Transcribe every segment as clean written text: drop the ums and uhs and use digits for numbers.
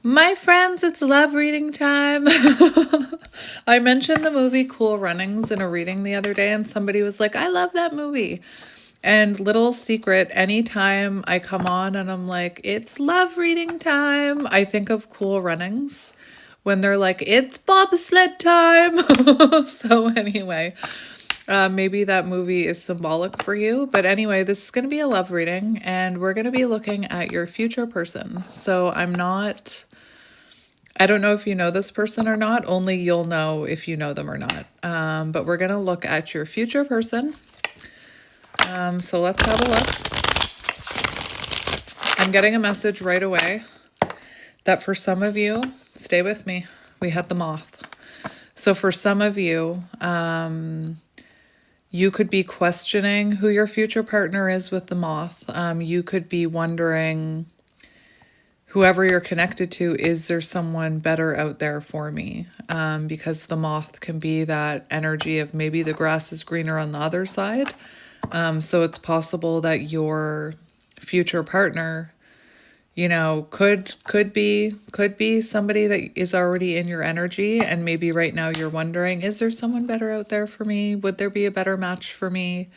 My friends, it's love reading time. I mentioned the movie Cool Runnings in a reading the other day, and somebody was like, I love that movie. And little secret, anytime I come on and I'm like, it's love reading time, I think of Cool Runnings when they're like, it's bobsled time. So, anyway, maybe that movie is symbolic for you. But anyway, this is going to be a love reading, and we're going to be looking at your future person. So, I don't know if you know this person or not, only you'll know if you know them or not. But we're going to look at your future person. So let's have a look. I'm getting a message right away that for some of you, stay with me, we had the moth. So for some of you, you could be questioning who your future partner is with the moth. You could be wondering, whoever you're connected to, is there someone better out there for me? Because the moth can be that energy of maybe the grass is greener on the other side. So it's possible that your future partner, you know, could be somebody that is already in your energy, and maybe right now you're wondering, is there someone better out there for me? Would there be a better match for me?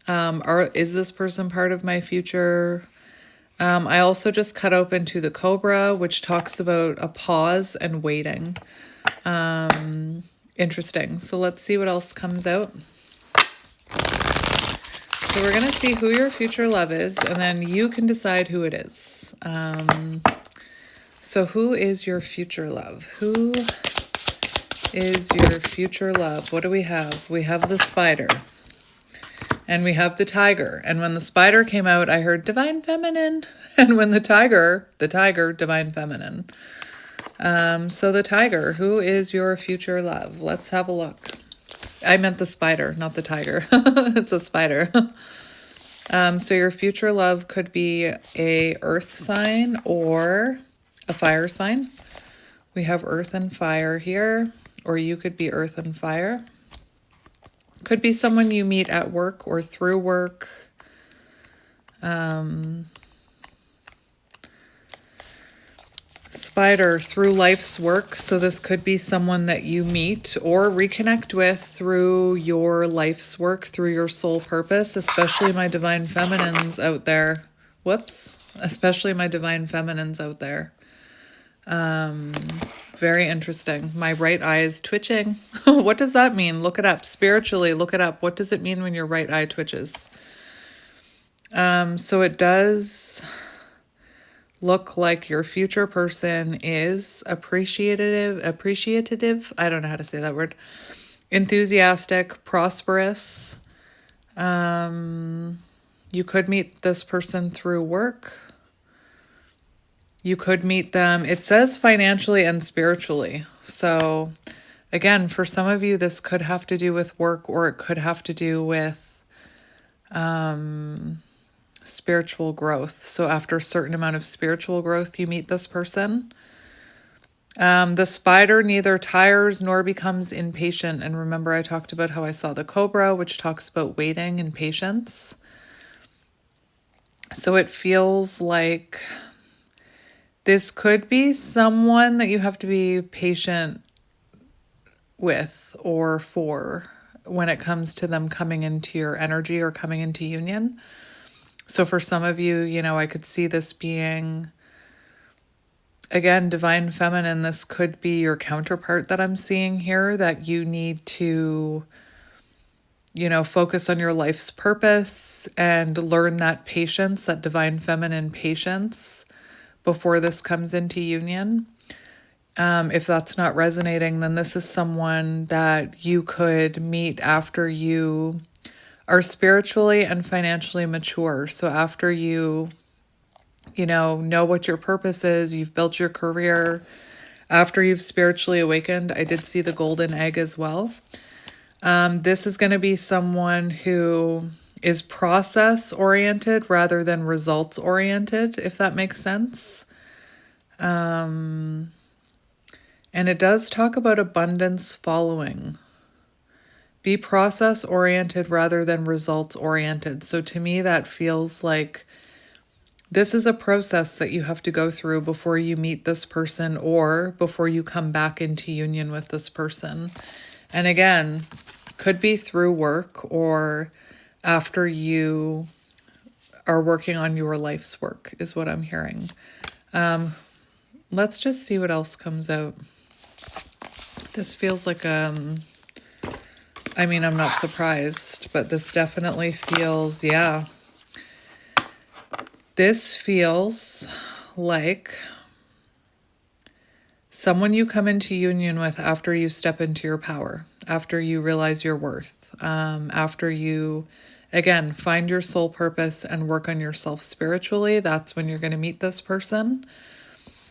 Or is this person part of my future? I also just cut open to the Cobra, which talks about a pause and waiting. Interesting. So let's see what else comes out. So we're going to see who your future love is, and then you can decide who it is. So who is your future love? Who is your future love? What do we have? We have the spider. And we have the tiger. And when the spider came out, I heard divine feminine. And when the tiger, divine feminine. So the tiger, who is your future love? Let's have a look. I meant the spider, not the tiger. It's a spider. So your future love could be a earth sign or a fire sign. We have earth and fire here, or you could be earth and fire. Could be someone you meet at work or through work. Spider, through life's work. So this could be someone that you meet or reconnect with through your life's work, through your soul purpose, especially my divine feminines out there. Whoops. Especially my divine feminines out there. Very interesting. My right eye is twitching. What does that mean? Look it up. Spiritually, look it up. What does it mean when your right eye twitches? So it does look like your future person is appreciative. I don't know how to say that word. Enthusiastic, prosperous. You could meet this person through work. You could meet them, it says financially and spiritually. So again, for some of you, this could have to do with work, or it could have to do with spiritual growth. So after a certain amount of spiritual growth, you meet this person. The spider neither tires nor becomes impatient. And remember, I talked about how I saw the cobra, which talks about waiting and patience. So it feels like this could be someone that you have to be patient with or for when it comes to them coming into your energy or coming into union. So for some of you, you know, I could see this being, again, divine feminine. This could be your counterpart that I'm seeing here, that you need to, you know, focus on your life's purpose and learn that patience, that divine feminine patience, before this comes into union. If that's not resonating, then this is someone that you could meet after you are spiritually and financially mature. So after you know what your purpose is, you've built your career, after you've spiritually awakened. I did see the golden egg as well. This is going to be someone who is process oriented rather than results oriented, if that makes sense. And it does talk about abundance following. Be process oriented rather than results oriented. So to me, that feels like This is a process that you have to go through before you meet this person or before you come back into union with this person. And again, could be through work or after you are working on your life's work is what I'm hearing. Let's just see what else comes out. This feels like, I mean, I'm not surprised, but this definitely feels, yeah. This feels like someone you come into union with after you step into your power, after you realize your worth, after you, again, find your soul purpose and work on yourself spiritually. That's when you're going to meet this person.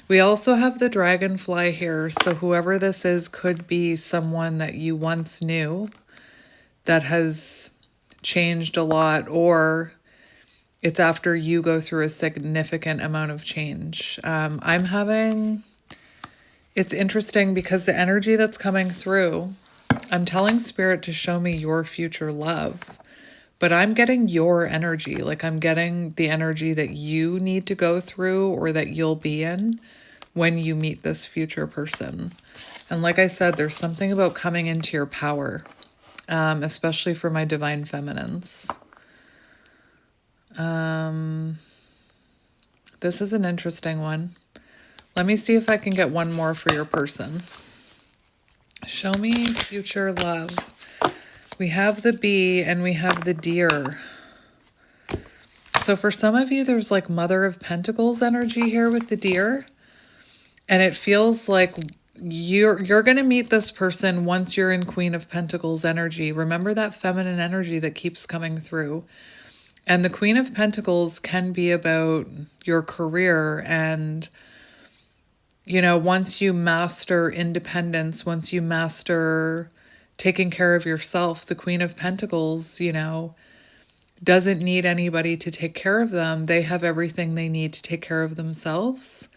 We also have the dragonfly here. So whoever this is could be someone that you once knew that has changed a lot, or it's after you go through a significant amount of change. It's interesting because the energy that's coming through, I'm telling Spirit to show me your future love, but I'm getting your energy. Like I'm getting the energy that you need to go through or that you'll be in when you meet this future person. And like I said, there's something about coming into your power, especially for my divine feminines. This is an interesting one. Let me see if I can get one more for your person. Show me future love. We have the bee and we have the deer. So for some of you, there's like Mother of Pentacles energy here with the deer. And it feels like you're going to meet this person once you're in Queen of Pentacles energy. Remember that feminine energy that keeps coming through. And the Queen of Pentacles can be about your career and, you know, once you master independence, once you master taking care of yourself, the Queen of Pentacles, you know, doesn't need anybody to take care of them. They have everything they need to take care of themselves.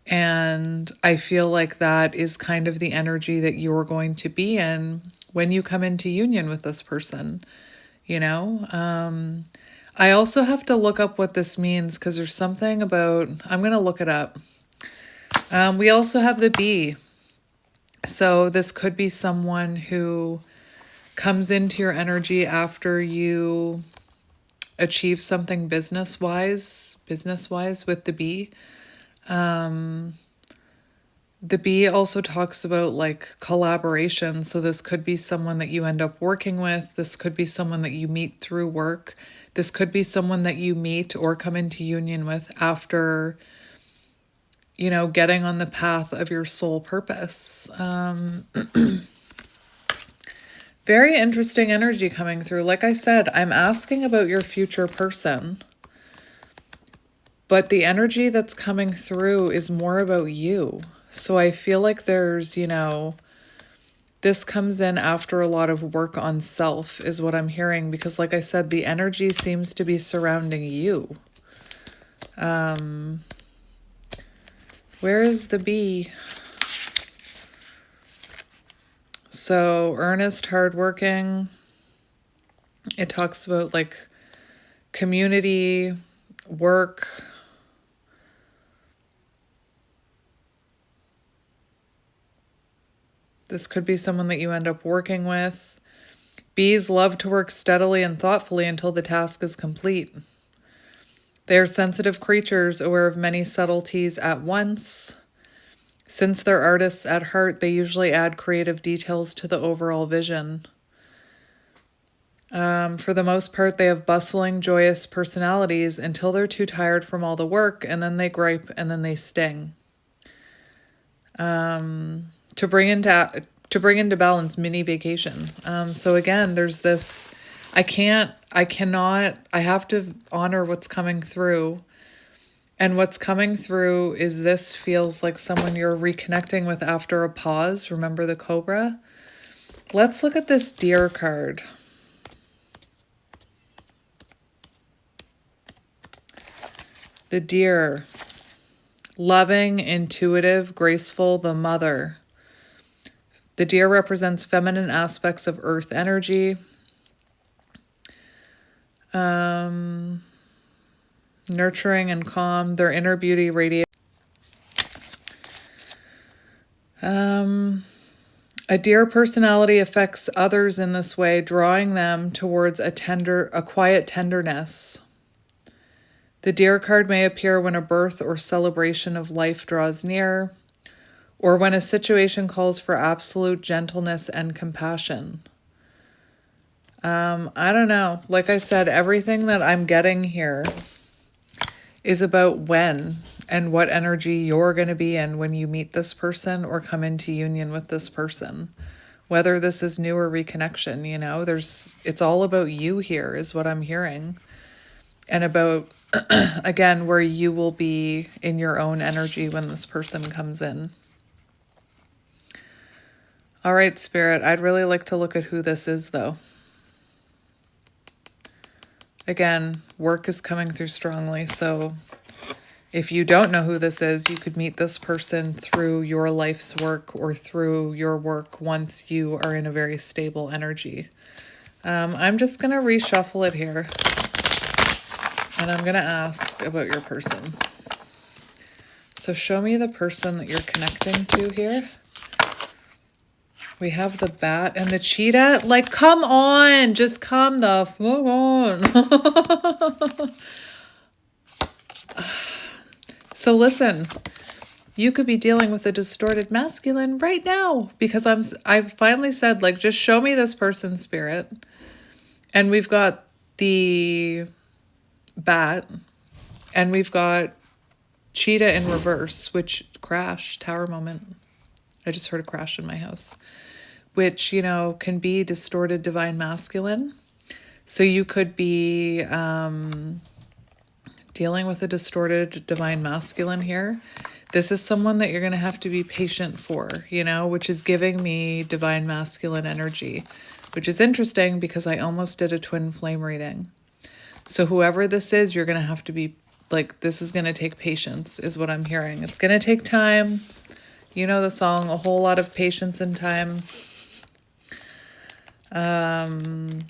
And I feel like that is kind of the energy that you're going to be in when you come into union with this person, you know? I also have to look up what this means because there's something about, I'm going to look it up. We also have the bee. So this could be someone who comes into your energy after you achieve something business-wise with the bee. The bee also talks about like collaboration. So this could be someone that you end up working with. This could be someone that you meet through work. This could be someone that you meet or come into union with after, you know, getting on the path of your soul purpose. Very interesting energy coming through. Like I said, I'm asking about your future person, but the energy that's coming through is more about you. So I feel like there's, you know, this comes in after a lot of work on self is what I'm hearing, because like I said, the energy seems to be surrounding you. Where is the bee? So earnest, hardworking. It talks about like community, work. This could be someone that you end up working with. Bees love to work steadily and thoughtfully until the task is complete. They are sensitive creatures, aware of many subtleties at once. Since they're artists at heart, they usually add creative details to the overall vision. For the most part, they have bustling, joyous personalities until they're too tired from all the work, and then they gripe, and then they sting. To bring into balance, mini vacation. So again, there's this, I have to honor what's coming through. And what's coming through is this feels like someone you're reconnecting with after a pause. Remember the cobra? Let's look at this deer card. The deer. Loving, intuitive, graceful, the mother. The deer represents feminine aspects of earth energy. nurturing and calm. Their inner beauty radiates. A dear personality affects others in this way, drawing them towards a quiet tenderness. The deer card may appear when a birth or celebration of life draws near, or when a situation calls for absolute gentleness and compassion. I don't know. Like I said, everything that I'm getting here is about when and what energy you're going to be in when you meet this person or come into union with this person. Whether this is new or reconnection, you know, it's all about you here is what I'm hearing. And about, again, where you will be in your own energy when this person comes in. All right, Spirit, I'd really like to look at who this is, though. Again, work is coming through strongly, so if you don't know who this is, you could meet this person through your life's work or through your work once you are in a very stable energy. I'm just going to reshuffle it here, and I'm going to ask about your person. So show me the person that you're connecting to here. We have the bat and the cheetah. Like, come on. Just come the fuck on. So listen, you could be dealing with a distorted masculine right now because I've finally said, like, just show me this person, Spirit. And we've got the bat and we've got cheetah in reverse, which crash, tower moment. I just heard a crash in my house. Which, you know, can be distorted divine masculine. So you could be dealing with a distorted divine masculine here. This is someone that you're going to have to be patient for, you know, which is giving me divine masculine energy, which is interesting because I almost did a twin flame reading. So whoever this is, you're going to have to be, like, this is going to take patience is what I'm hearing. It's going to take time. You know the song, a whole lot of patience and time. I'm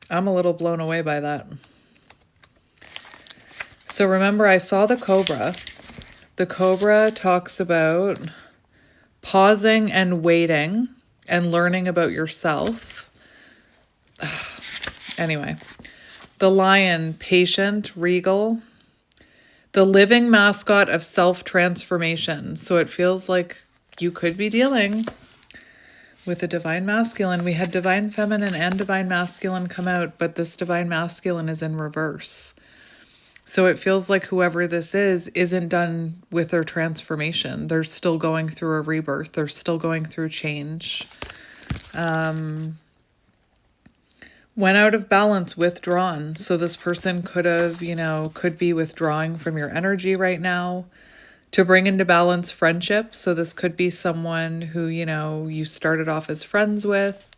a little blown away by that. So remember, I saw the cobra. The cobra talks about pausing and waiting and learning about yourself. Anyway, the lion, patient, regal. The living mascot of self-transformation. So it feels like you could be dealing with a divine masculine. We had divine feminine and divine masculine come out, but this divine masculine is in reverse. So it feels like whoever this is isn't done with their transformation. They're still going through a rebirth. They're still going through change. Went out of balance, withdrawn. So this person could have, you know, could be withdrawing from your energy right now to bring into balance friendship. So this could be someone who, you know, you started off as friends with.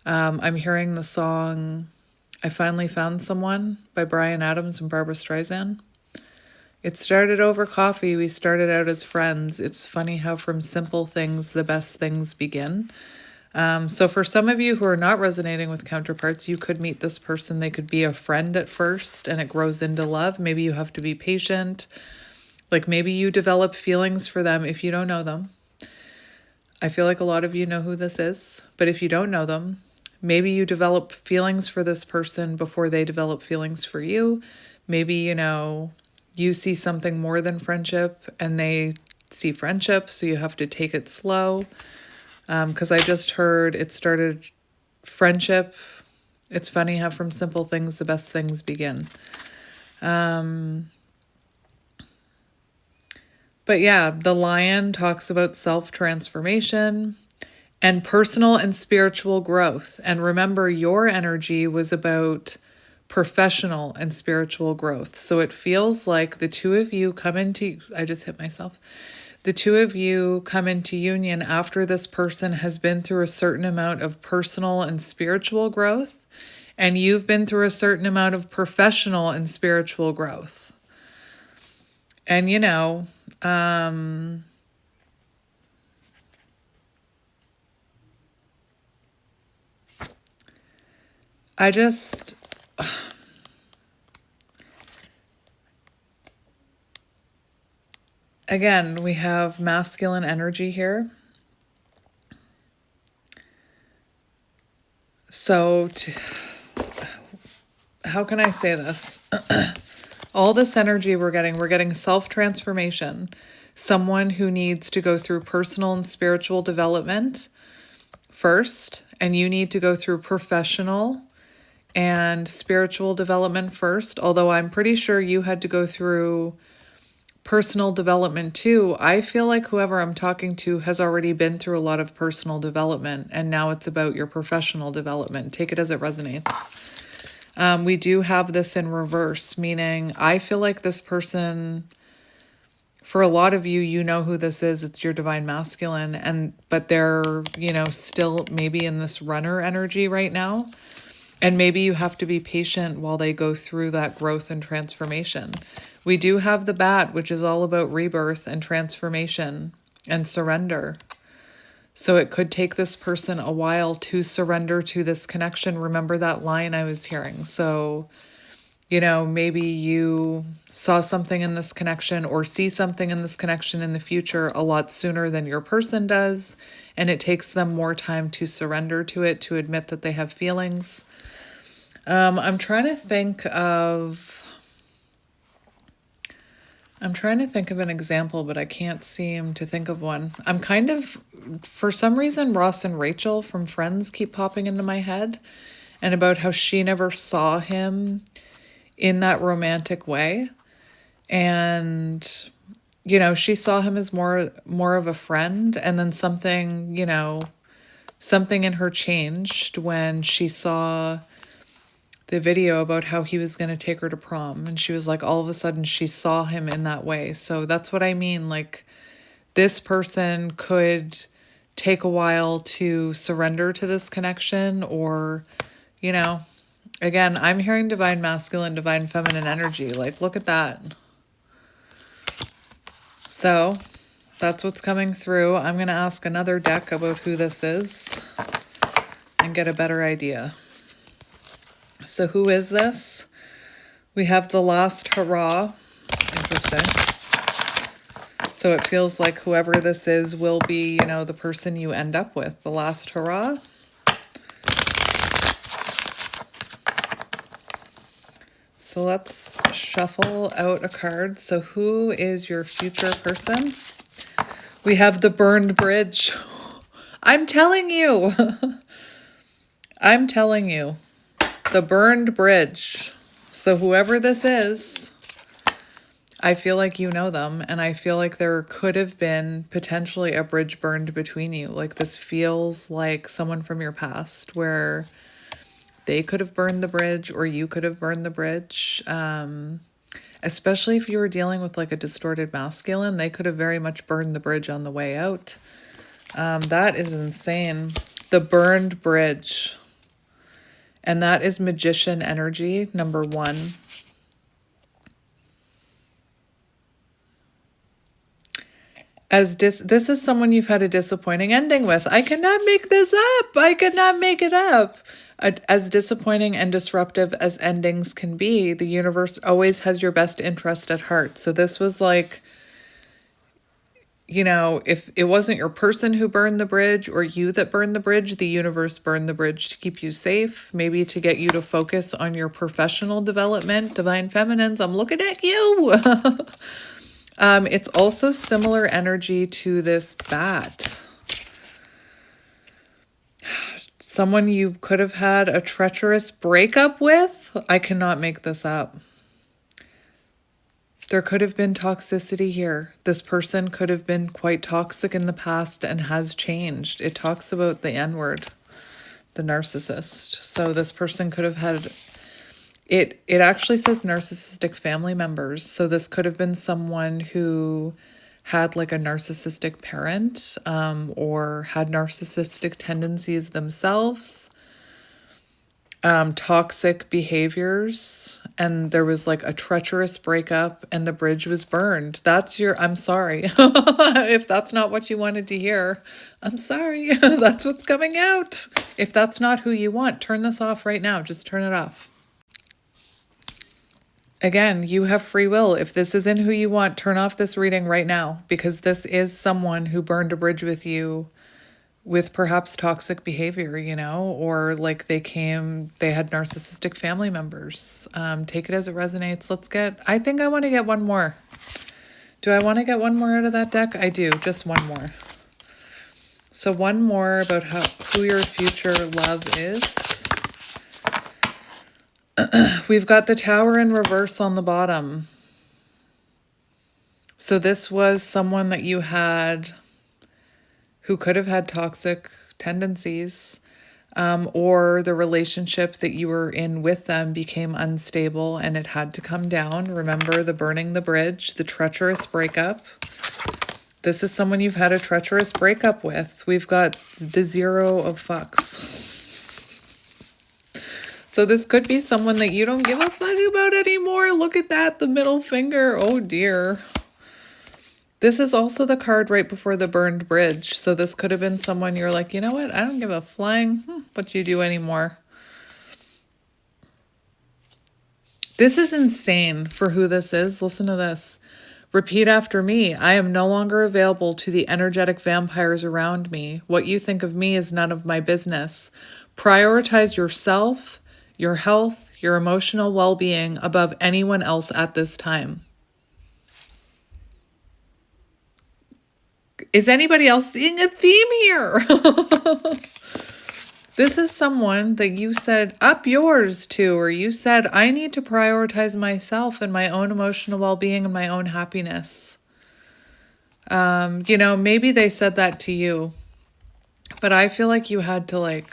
I'm hearing the song I Finally Found Someone by Bryan Adams and Barbra Streisand. It started over coffee. We started out as friends. It's funny how from simple things, the best things begin. So for some of you who are not resonating with counterparts, you could meet this person. They could be a friend at first and it grows into love. Maybe you have to be patient. Like maybe you develop feelings for them if you don't know them. I feel like a lot of you know who this is, but if you don't know them, maybe you develop feelings for this person before they develop feelings for you. Maybe, you know, you see something more than friendship and they see friendship, so you have to take it slow. Because I just heard it started friendship. It's funny how from simple things, the best things begin. But yeah, the lion talks about self-transformation and personal and spiritual growth. And remember, your energy was about professional and spiritual growth. So it feels like the two of you come into, I just hit myself. The two of you come into union after this person has been through a certain amount of personal and spiritual growth, and you've been through a certain amount of professional and spiritual growth. And, you know, Again, we have masculine energy here. So, how can I say this? All this energy we're getting self-transformation. Someone who needs to go through personal and spiritual development first, and you need to go through professional and spiritual development first, although I'm pretty sure you had to go through personal development too. I feel like whoever I'm talking to has already been through a lot of personal development, and now it's about your professional development. Take it as it resonates. We do have this in reverse, meaning I feel like this person, for a lot of you, you know who this is. It's your divine masculine, but they're, still maybe in this runner energy right now. And maybe you have to be patient while they go through that growth and transformation. We do have the bat, which is all about rebirth and transformation and surrender. So it could take this person a while to surrender to this connection. Remember that line I was hearing. So, maybe you saw something in this connection or see something in this connection in the future a lot sooner than your person does. And it takes them more time to surrender to it, to admit that they have feelings. I'm trying to think of an example, but I can't seem to think of one. For some reason, Ross and Rachel from Friends keep popping into my head, and about how she never saw him in that romantic way. And, she saw him as more of a friend, and then something in her changed when she saw the video about how he was going to take her to prom. And she was like, all of a sudden she saw him in that way. So that's what I mean. Like, this person could take a while to surrender to this connection, or, again, I'm hearing divine masculine, divine feminine energy. Like, look at that. So that's what's coming through. I'm going to ask another deck about who this is and get a better idea. So who is this? We have the last hurrah. Interesting. So it feels like whoever this is will be, the person you end up with. The last hurrah. So let's shuffle out a card. So who is your future person? We have the burned bridge. I'm telling you. I'm telling you. The burned bridge. So whoever this is, I feel like you know them, and I feel like there could have been potentially a bridge burned between you. Like, this feels like someone from your past where they could have burned the bridge or you could have burned the bridge. Especially if you were dealing with like a distorted masculine, they could have very much burned the bridge on the way out. That is insane. The burned bridge. And that is magician energy, number 1. This is someone you've had a disappointing ending with. I cannot make this up. I cannot make it up. As disappointing and disruptive as endings can be, the universe always has your best interest at heart. So this was like, if it wasn't your person who burned the bridge or you that burned the bridge, the universe burned the bridge to keep you safe, maybe to get you to focus on your professional development. Divine feminines, I'm looking at you. It's also similar energy to this bat. Someone you could have had a treacherous breakup with. I cannot make this up. There could have been toxicity here. This person could have been quite toxic in the past and has changed. It talks about the N-word, the narcissist. So this person could have had, it actually says narcissistic family members. So this could have been someone who had like a narcissistic parent, or had narcissistic tendencies themselves. Toxic behaviors, and there was like a treacherous breakup and the bridge was burned. I'm sorry. If that's not what you wanted to hear, I'm sorry. That's what's coming out. If that's not who you want, turn this off right now. Just turn it off. Again, you have free will. If this isn't who you want, turn off this reading right now, because this is someone who burned a bridge with you with perhaps toxic behavior, you know, or like they had narcissistic family members. Take it as it resonates. I think I want to get one more. Do I want to get one more out of that deck? I do, just one more. So one more about who your future love is. We've got the Tower in reverse on the bottom. So this was someone that you had who could have had toxic tendencies, or the relationship that you were in with them became unstable and it had to come down. Remember the burning the bridge, the treacherous breakup. This is someone you've had a treacherous breakup with. We've got the 0 of fucks. So this could be someone that you don't give a fuck about anymore. Look at that, the middle finger. Oh dear. This is also the card right before the burned bridge. So this could have been someone you're like, you know what? I don't give a flying what you do anymore. This is insane for who this is. Listen to this. Repeat after me. I am no longer available to the energetic vampires around me. What you think of me is none of my business. Prioritize yourself, your health, your emotional well-being above anyone else at this time. Is anybody else seeing a theme here? This is someone that you said up yours to, or you said, I need to prioritize myself and my own emotional well-being and my own happiness. You know, maybe they said that to you, but I feel like you had to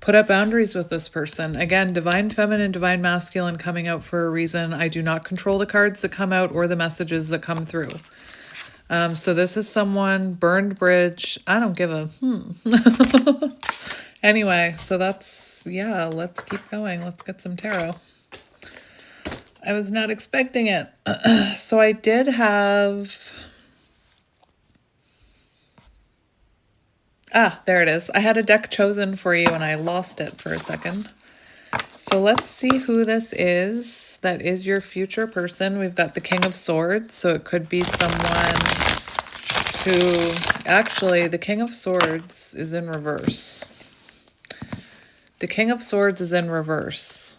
put up boundaries with this person. Again, divine feminine, divine masculine coming out for a reason. I do not control the cards that come out or the messages that come through. So this is someone, burned bridge. I don't give a Anyway, so that's, yeah, let's keep going. Let's get some tarot. I was not expecting it. So I did have... there it is. I had a deck chosen for you and I lost it for a second. So let's see who this is. That is your future person. We've got the King of Swords. So it could be someone who... Actually, the King of Swords is in reverse. The King of Swords is in reverse.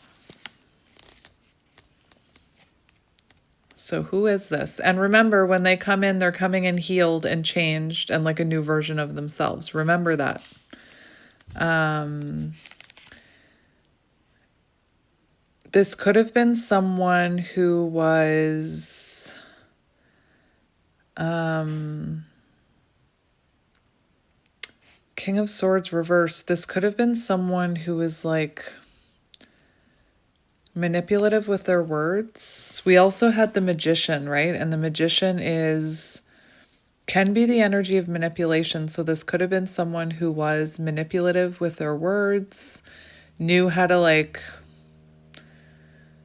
So who is this? And remember, when they come in, they're coming in healed and changed and like a new version of themselves. Remember that. This could have been someone who was... King of Swords reverse. This could have been someone who was like manipulative with their words. We also had the Magician, right? And the Magician can be the energy of manipulation. So this could have been someone who was manipulative with their words, knew how to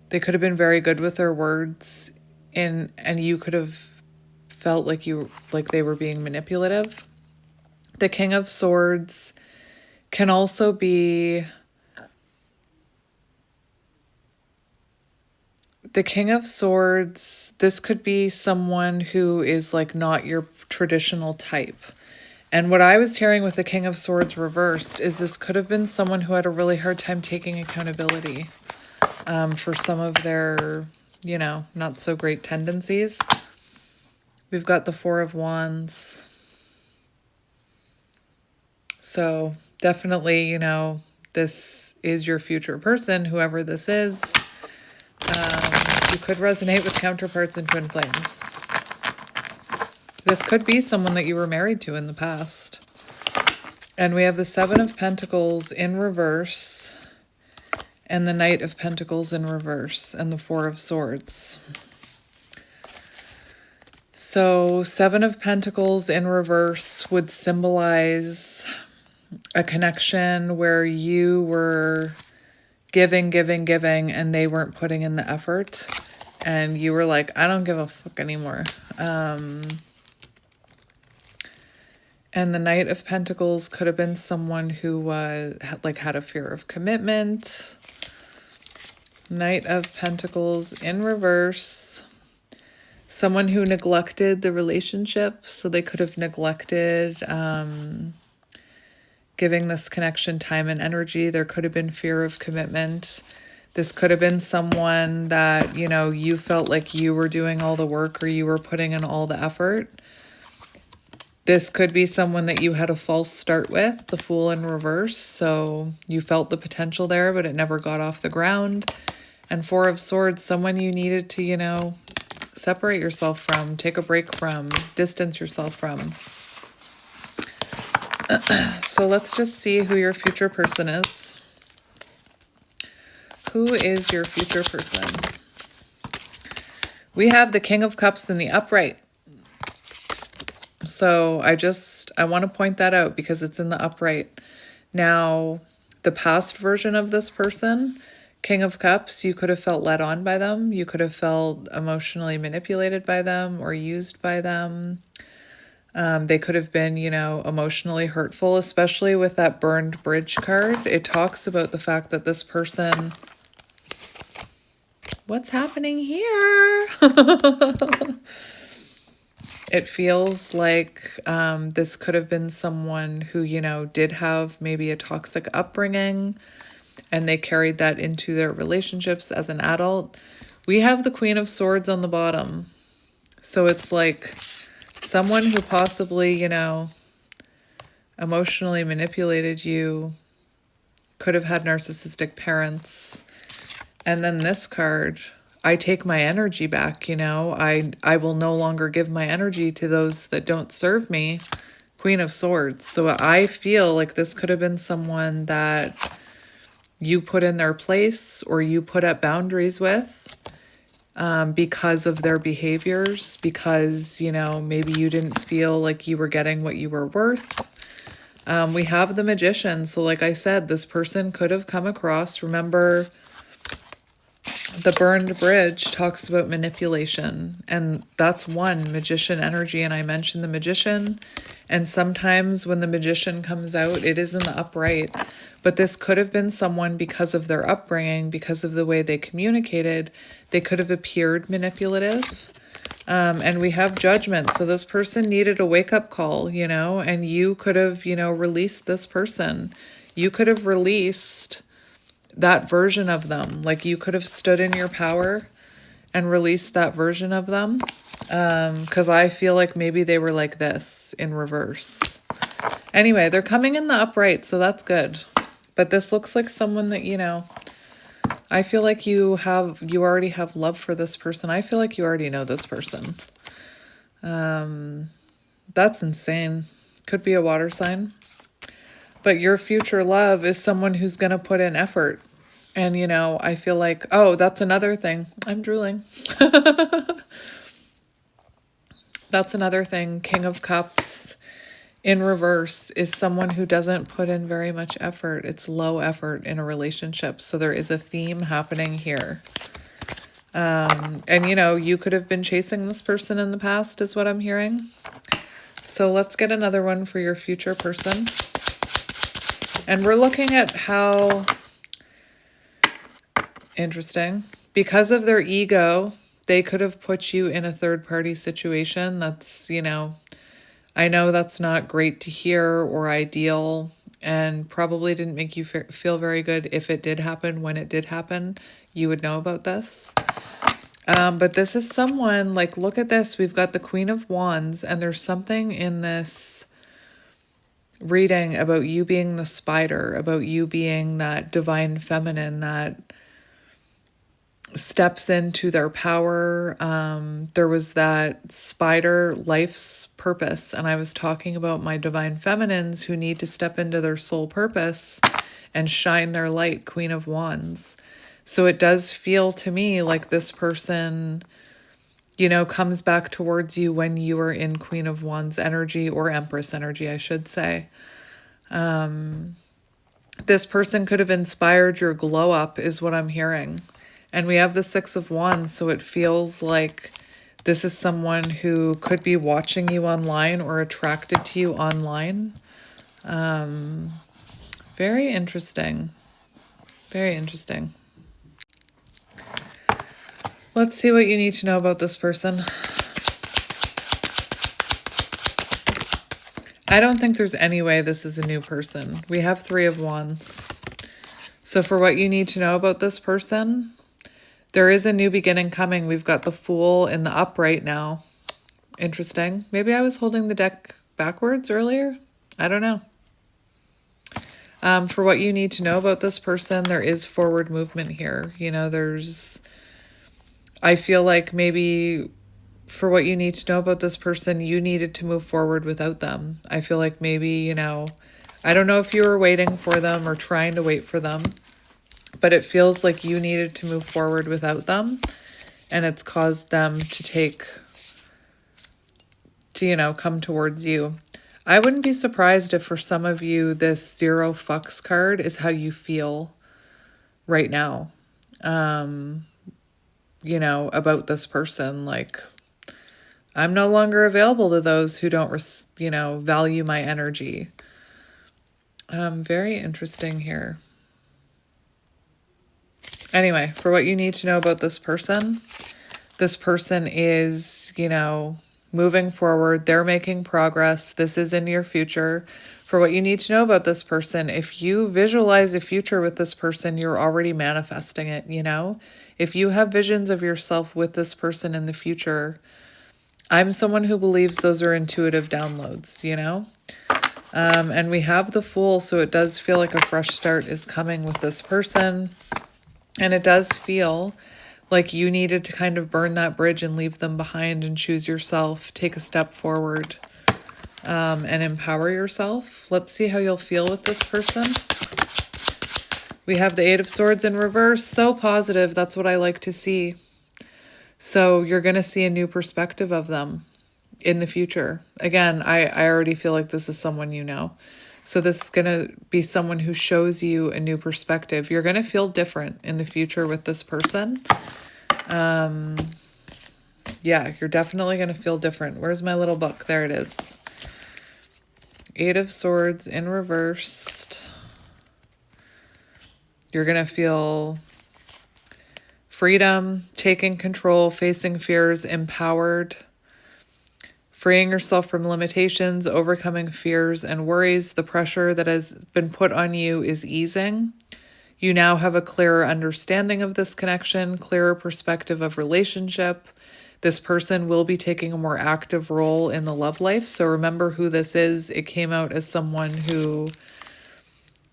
they could have been very good with their words, and you could have felt like they were being manipulative. The King of Swords can also be... The King of Swords, this could be someone who is not your traditional type. And what I was hearing with the King of Swords reversed is this could have been someone who had a really hard time taking accountability for some of their, not so great tendencies. We've got the Four of Wands. So definitely, this is your future person, whoever this is. You could resonate with counterparts in twin flames. This could be someone that you were married to in the past. And we have the Seven of Pentacles in reverse, and the Knight of Pentacles in reverse, and the Four of Swords. So Seven of Pentacles in reverse would symbolize a connection where you were giving, and they weren't putting in the effort. And you were like, I don't give a fuck anymore. And the Knight of Pentacles could have been someone who had a fear of commitment. Knight of Pentacles in reverse. Someone who neglected the relationship, so they could have neglected giving this connection time and energy. There could have been fear of commitment. This could have been someone that, you know, you felt like you were doing all the work or you were putting in all the effort. This could be someone that you had a false start with, the Fool in reverse. So you felt the potential there, but it never got off the ground. And Four of Swords, someone you needed to, you know, separate yourself from, take a break from, distance yourself from. So let's just see who your future person is. Who is your future person? We have the King of Cups in the upright. So I want to point that out because it's in the upright. Now, the past version of this person, King of Cups, you could have felt led on by them. You could have felt emotionally manipulated by them or used by them. They could have been, you know, emotionally hurtful, especially with that burned bridge card. It talks about the fact that this person... What's happening here? It feels like this could have been someone who, you know, did have maybe a toxic upbringing and they carried that into their relationships as an adult. We have the Queen of Swords on the bottom. So it's like someone who possibly, you know, emotionally manipulated you, could have had narcissistic parents. And then this card, I take my energy back, you know. I will no longer give my energy to those that don't serve me. Queen of Swords. So I feel like this could have been someone that you put in their place or you put up boundaries with because of their behaviors, because, you know, maybe you didn't feel like you were getting what you were worth. We have the Magician. So like I said, this person could have come across, remember... The burned bridge talks about manipulation, and that's one, Magician energy, and I mentioned the Magician, and sometimes when the Magician comes out, it is in the upright, but this could have been someone because of their upbringing, because of the way they communicated, they could have appeared manipulative, and we have Judgment, so this person needed a wake-up call, you know, and you could have, you know, released this person. You could have released... that version of them. Like you could have stood in your power and released that version of them. Because I feel like maybe they were like this in reverse. Anyway, they're coming in the upright, so that's good. But this looks like someone that, you know, I feel like you already have love for this person. I feel like you already know this person. That's insane. Could be a water sign. But your future love is someone who's going to put in effort. And, you know, I feel like, oh, that's another thing. I'm drooling. That's another thing. King of Cups in reverse is someone who doesn't put in very much effort. It's low effort in a relationship. So there is a theme happening here. And, you know, you could have been chasing this person in the past is what I'm hearing. So let's get another one for your future person. And we're looking at how, interesting, because of their ego, they could have put you in a third-party situation. That's, you know, I know that's not great to hear or ideal and probably didn't make you feel very good if it did happen. When it did happen, you would know about this. But this is someone, like, look at this. We've got the Queen of Wands, and there's something in this reading about you being the spider, about you being that divine feminine that steps into their power. There was that spider life's purpose, and I was talking about my divine feminines who need to step into their soul purpose and shine their light, Queen of Wands. So it does feel to me like this person, you know, comes back towards you when you are in Queen of Wands energy, or Empress energy, I should say. This person could have inspired your glow up is what I'm hearing. And we have the Six of Wands, so it feels like this is someone who could be watching you online or attracted to you online. Very interesting. Very interesting. Let's see what you need to know about this person. I don't think there's any way this is a new person. We have 3 of Wands. So for what you need to know about this person, there is a new beginning coming. We've got the Fool in the upright now. Interesting. Maybe I was holding the deck backwards earlier. I don't know. For what you need to know about this person, there is forward movement here. You know, I feel like maybe for what you need to know about this person, you needed to move forward without them. I feel like maybe, you know, I don't know if you were waiting for them or trying to wait for them, but it feels like you needed to move forward without them, and it's caused them to you know, come towards you. I wouldn't be surprised if for some of you, this 0 fucks card is how you feel right now, you know, about this person. Like, I'm no longer available to those who don't, you know, value my energy. Very interesting here. Anyway, for what you need to know about this person is, you know, moving forward. They're making progress. This is in your future. For what you need to know about this person, if you visualize a future with this person, you're already manifesting it, you know? If you have visions of yourself with this person in the future, I'm someone who believes those are intuitive downloads, you know? And we have the Fool, so it does feel like a fresh start is coming with this person. And it does feel like you needed to kind of burn that bridge and leave them behind and choose yourself, take a step forward, and empower yourself. Let's see how you'll feel with this person. We have the 8 of Swords in reverse. So positive. That's what I like to see. So you're going to see a new perspective of them in the future. Again, I already feel like this is someone you know. So this is going to be someone who shows you a new perspective. You're going to feel different in the future with this person. Yeah, you're definitely going to feel different. Where's my little book? There it is. 8 of Swords in reversed. You're going to feel freedom, taking control, facing fears, empowered, freeing yourself from limitations, overcoming fears and worries. The pressure that has been put on you is easing. You now have a clearer understanding of this connection, clearer perspective of relationship. This person will be taking a more active role in the love life. So remember who this is. It came out as someone who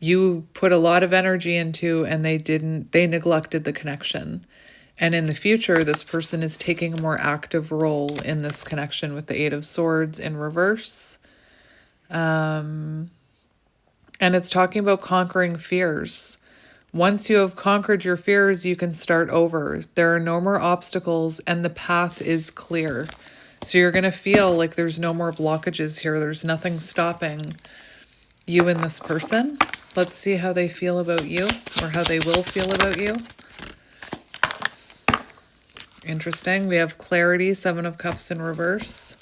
you put a lot of energy into and they neglected the connection. And in the future, this person is taking a more active role in this connection with the 8 of Swords in reverse. And it's talking about conquering fears. Once you have conquered your fears, you can start over. There are no more obstacles and the path is clear. So you're going to feel like there's no more blockages here. There's nothing stopping you and this person. Let's see how they feel about you, or how they will feel about you. Interesting. We have clarity, 7 of Cups in reverse.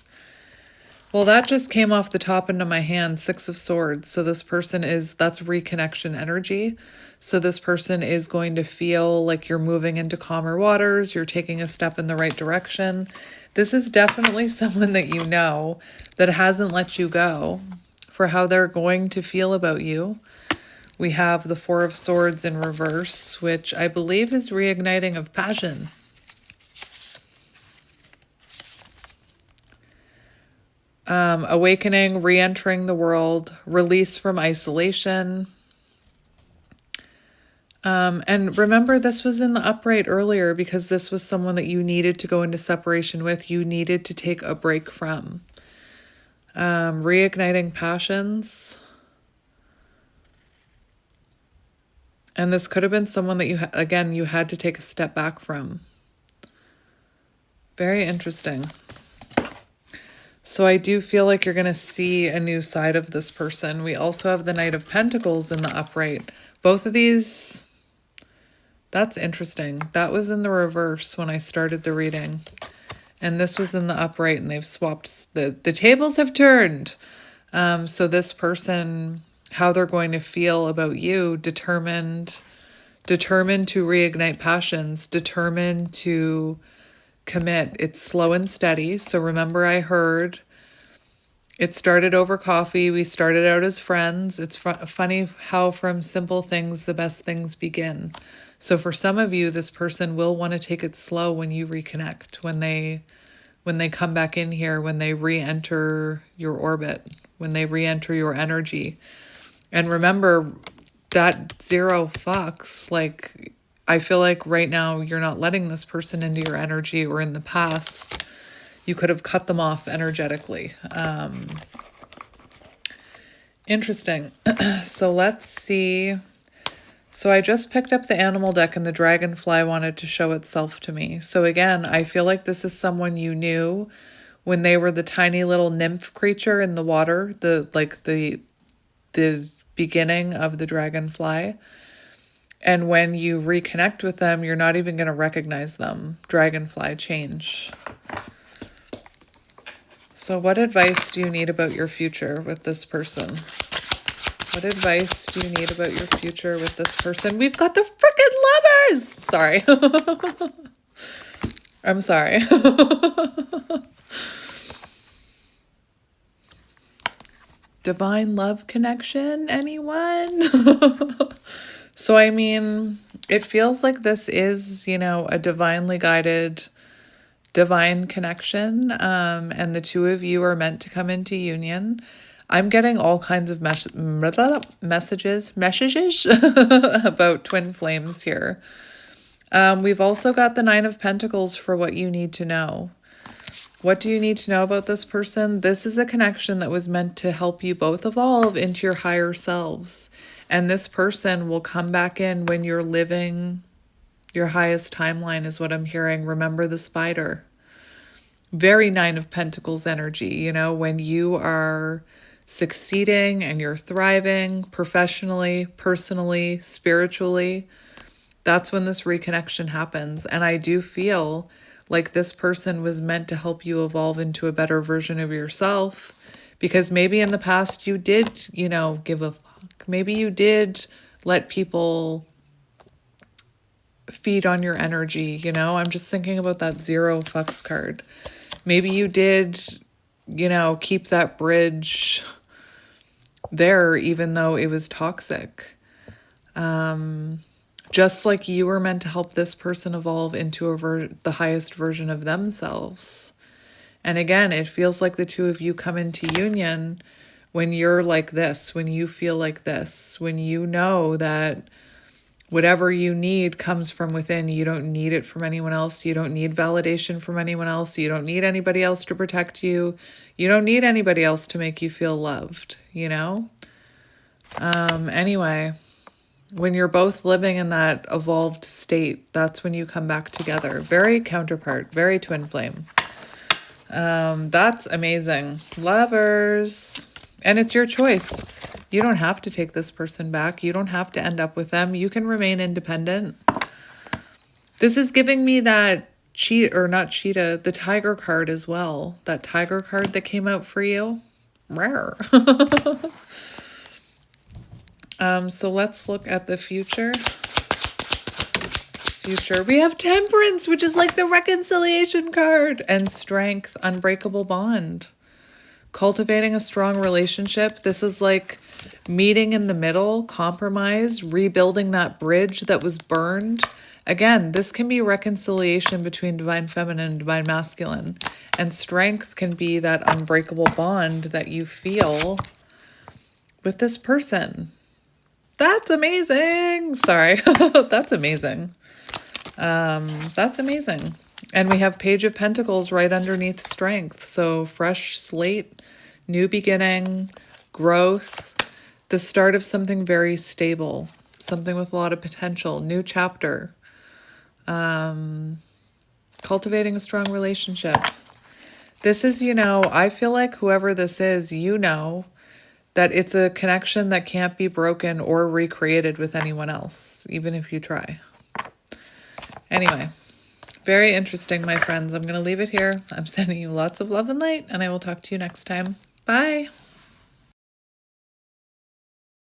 Well, that just came off the top into my hand, 6 of Swords. So this person that's reconnection energy. So this person is going to feel like you're moving into calmer waters. You're taking a step in the right direction. This is definitely someone that you know that hasn't let you go for how they're going to feel about you. We have the 4 of Swords in reverse, which I believe is reigniting of passion. Awakening, re-entering the world, release from isolation. And remember, this was in the upright earlier because this was someone that you needed to go into separation with. You needed to take a break from. Reigniting passions. And this could have been someone that you had to take a step back from. Very interesting. So I do feel like you're going to see a new side of this person. We also have the Knight of Pentacles in the upright. Both of these, that's interesting. That was in the reverse when I started the reading. And this was in the upright, and they've swapped. The tables have turned. So this person, how they're going to feel about you, determined to reignite passions, determined to commit. It's slow and steady. So remember, I heard it started over coffee. We started out as friends. It's funny how from simple things, the best things begin. So for some of you, this person will want to take it slow when you reconnect, when they come back in here, when they re-enter your orbit, when they re-enter your energy. And remember that 0 fucks, like, I feel like right now you're not letting this person into your energy, or in the past you could have cut them off energetically. Interesting. So let's see. So I just picked up the animal deck and the dragonfly wanted to show itself to me. So again, I feel like this is someone you knew when they were the tiny little nymph creature in the water, the beginning of the dragonfly. And when you reconnect with them, you're not even going to recognize them. Dragonfly change. So what advice do you need about your future with this person? What advice do you need about your future with this person? We've got the frickin' lovers! Sorry. I'm sorry. Divine love connection, anyone? So, I mean, it feels like this is, a divinely guided, divine connection, and the two of you are meant to come into union. I'm getting all kinds of messages about twin flames here. We've also got the 9 of Pentacles for what you need to know. What do you need to know about this person? This is a connection that was meant to help you both evolve into your higher selves. And this person will come back in when you're living your highest timeline, is what I'm hearing. Remember the spider. Very 9 of Pentacles energy, when you are succeeding and you're thriving professionally, personally, spiritually. That's when this reconnection happens. And I do feel like this person was meant to help you evolve into a better version of yourself, because maybe in the past you did, give a fuck. Maybe you did let people feed on your energy, I'm just thinking about that 0 fucks card. Maybe you did, keep that bridge there even though it was toxic. Just like you were meant to help this person evolve into the highest version of themselves. And again, it feels like the two of you come into union when you're like this, when you feel like this, when you know that whatever you need comes from within. You don't need it from anyone else. You don't need validation from anyone else. You don't need anybody else to protect you. You don't need anybody else to make you feel loved, Anyway, when you're both living in that evolved state, that's when you come back together. Very counterpart, very twin flame. That's amazing. Lovers. And it's your choice. You don't have to take this person back. You don't have to end up with them. You can remain independent. This is giving me that the tiger card as well. That tiger card that came out for you. Rare. So let's look at the future. We have Temperance, which is like the reconciliation card, and Strength, unbreakable bond. Cultivating a strong relationship. This is like meeting in the middle, compromise, rebuilding that bridge that was burned. Again, this can be reconciliation between divine feminine and divine masculine. And Strength can be that unbreakable bond that you feel with this person. That's amazing. Sorry. That's amazing. That's amazing. And we have Page of Pentacles right underneath Strength. So fresh slate, new beginning, growth, the start of something very stable, something with a lot of potential, new chapter, cultivating a strong relationship. This is, I feel like whoever this is, that it's a connection that can't be broken or recreated with anyone else, even if you try. Anyway, very interesting, my friends. I'm going to leave it here. I'm sending you lots of love and light, and I will talk to you next time. Bye.